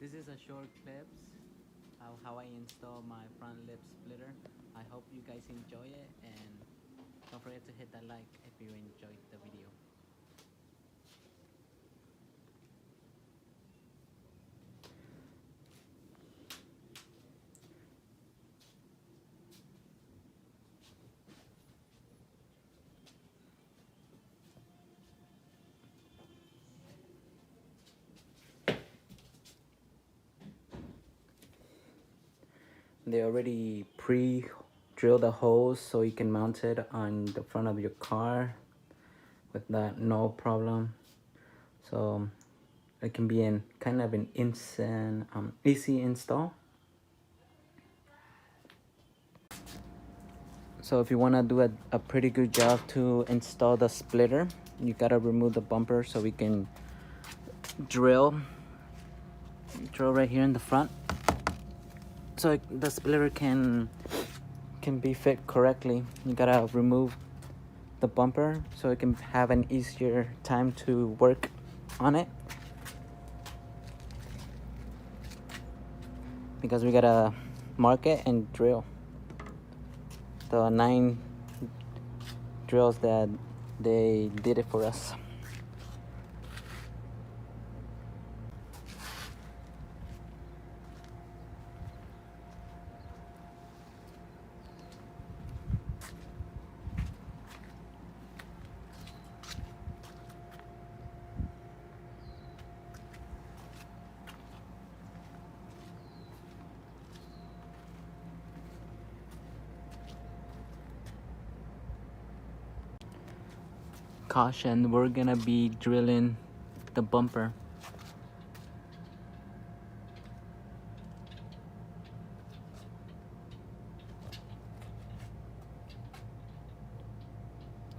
This is a short clips of how I install my front lip splitter. I hope you guys enjoy it, and don't forget to hit that like if you enjoyed the video. They already pre-drill the holes so you can mount it on the front of your car with that, no problem. So it can be in kind of an instant easy install. So if you want to do a pretty good job to install the splitter, you gotta remove the bumper so we can drill right here in the front, so the splitter can be fit correctly. You gotta remove the bumper so it can have an easier time to work on it, because we gotta mark it and drill the 9 drills that they did it for us. Caution, we're gonna be drilling the bumper.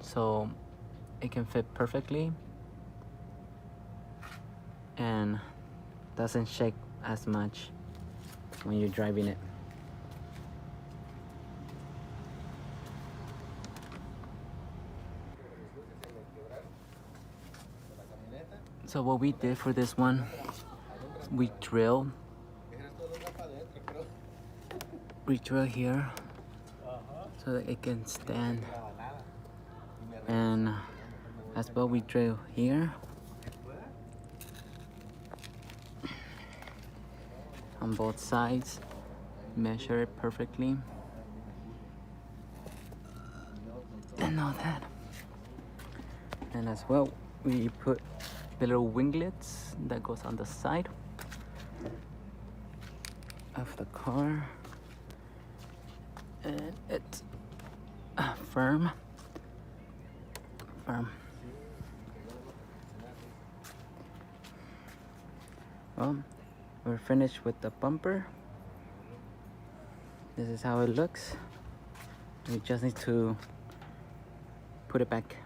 So it can fit perfectly and doesn't shake as much when you're driving it. So what we did for this one, we drill here so that it can stand, and as well we drill here on both sides, measure it perfectly, and all that. And as well, we put the little winglets that goes on the side of the car, and it's firm. Well, we're finished with the bumper. This is how it looks. We just need to put it back.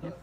Yep.